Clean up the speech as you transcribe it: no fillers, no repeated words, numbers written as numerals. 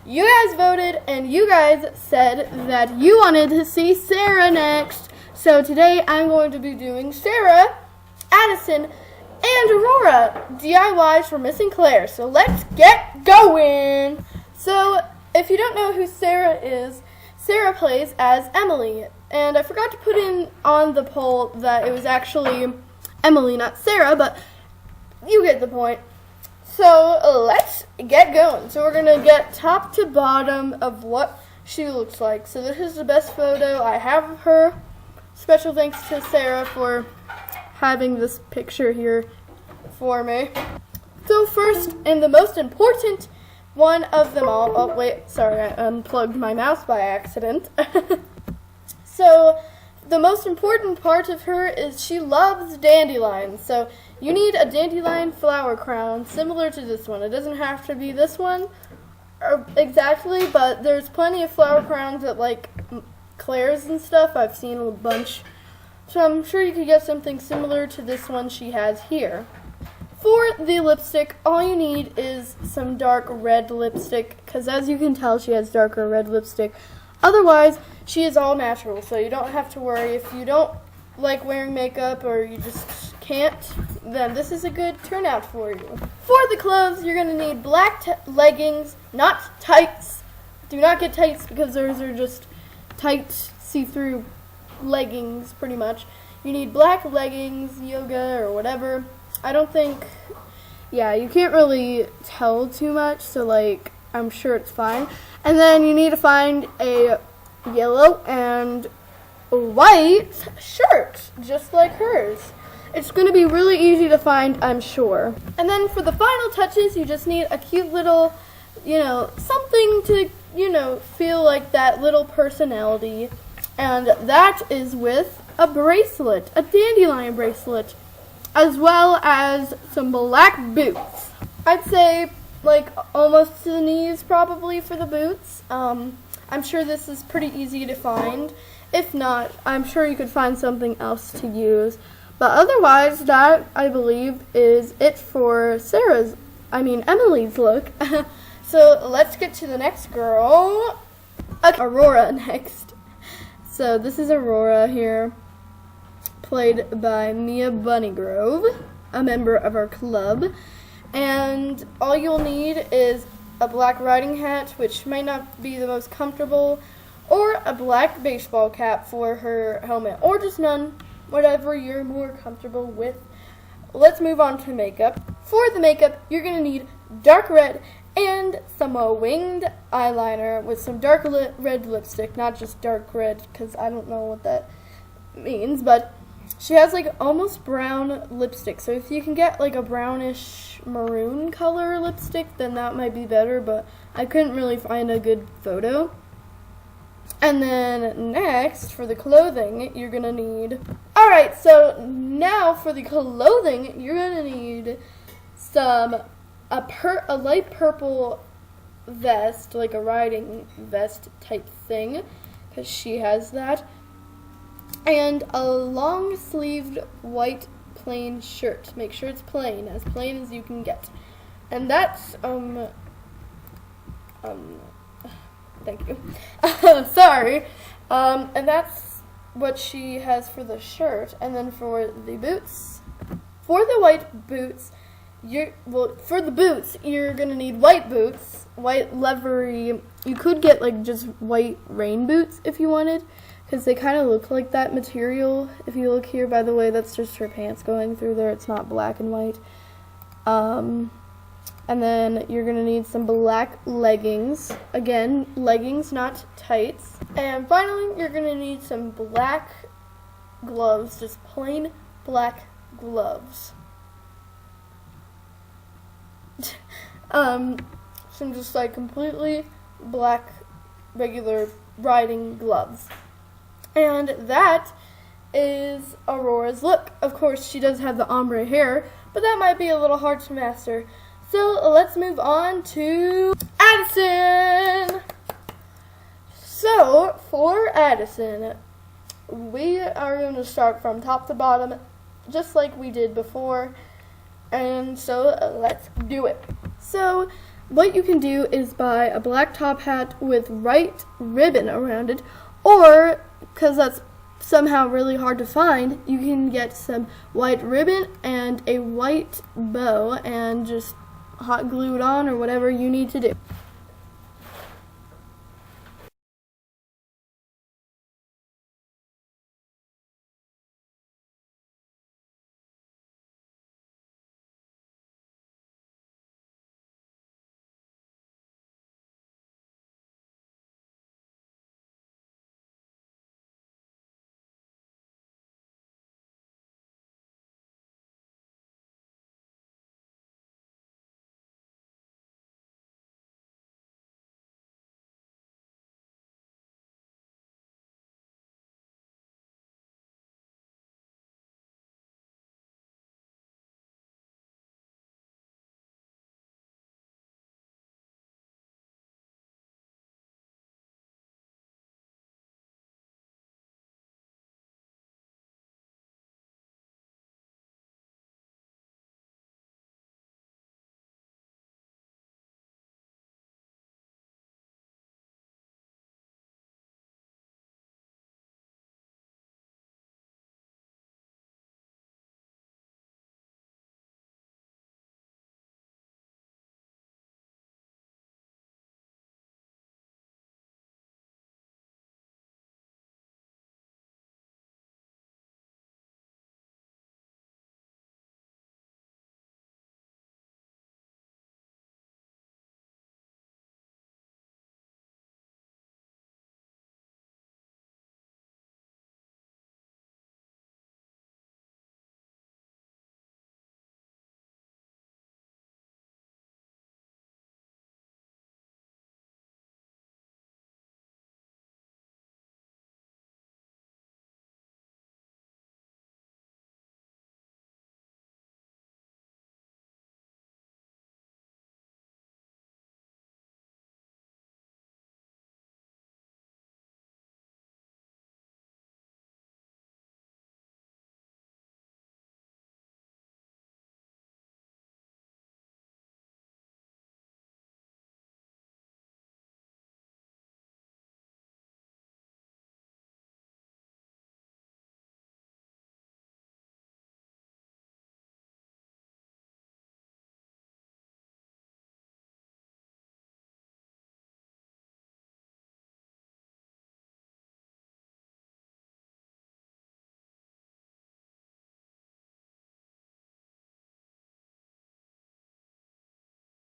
you guys voted and you guys said that you wanted to see Sarah next. So today I'm going to be doing Sarah, Addison, and Aurora DIYs for Missing Claire. So let's get going. So if you don't know who Sarah is, Sarah plays as Emily. And I forgot to put in on the poll that it was actually Emily, not Sarah, but you get the point. So let's get going. So we're going to get top to bottom of what she looks like. So this is the best photo I have of her. Special thanks to Sarah for having this picture here for me. So first, and the most important one of them all, oh wait, sorry, I unplugged my mouse by accident. So the most important part of her is she loves dandelions. So you need a dandelion flower crown similar to this one. It doesn't have to be this one exactly, but there's plenty of flower crowns at like Claire's and stuff. I've seen a bunch. So I'm sure you could get something similar to this one she has here. For the lipstick, all you need is some dark red lipstick, because as you can tell, she has darker red lipstick. Otherwise, she is all natural, so you don't have to worry. If you don't like wearing makeup or you just can't, then this is a good turnout for you. For the clothes, you're going to need black leggings, not tights. Do not get tights because those are just tight, see-through leggings, pretty much. You need black leggings, yoga, or whatever. I don't think, yeah, you can't really tell too much, so, like, I'm sure it's fine. And then you need to find a yellow and white shirt, just like hers. It's going to be really easy to find, I'm sure. And then for the final touches, you just need a cute little, something to, feel like that little personality. And that is with a bracelet, a dandelion bracelet, as well as some black boots. I'd say like almost to the knees probably for the boots. I'm sure this is pretty easy to find. If not, I'm sure you could find something else to use. But otherwise, that, I believe, is it for Emily's look. So let's get to the next girl. Okay, Aurora next. So this is Aurora here, played by Mia Bunnygrove, a member of our club. And all you'll need is a black riding hat, which might not be the most comfortable, or a black baseball cap for her helmet, or just none, whatever you're more comfortable with. Let's move on to makeup. For the makeup, you're going to need dark red and some winged eyeliner with some dark red lipstick, not just dark red, because I don't know what that means, but she has like almost brown lipstick, so if you can get like a brownish maroon color lipstick, then that might be better, but I couldn't really find a good photo. And then next, for the clothing, you're going to need... Alright, so now for the clothing, you're going to need a light purple vest, like a riding vest type thing, because she has that. And a long-sleeved white plain shirt. Make sure it's plain as you can get. And that's, thank you. Sorry. And that's what she has for the shirt. And then for the boots, for the white boots, you're gonna need white boots, white leathery. You could get like just white rain boots if you wanted, because they kind of look like that material. If you look here, by the way, that's just her pants going through there. It's not black and white. And then you're going to need some black leggings. Again, leggings, not tights. And finally, you're going to need some black gloves, just plain black gloves. Some just like completely black, regular riding gloves. And that is Aurora's look. Of course, she does have the ombre hair, but that might be a little hard to master. So let's move on to Addison. So for Addison, we are going to start from top to bottom, just like we did before. And so let's do it. So what you can do is buy a black top hat with white ribbon around it, or, because that's somehow really hard to find, you can get some white ribbon and a white bow and just hot glue it on or whatever you need to do.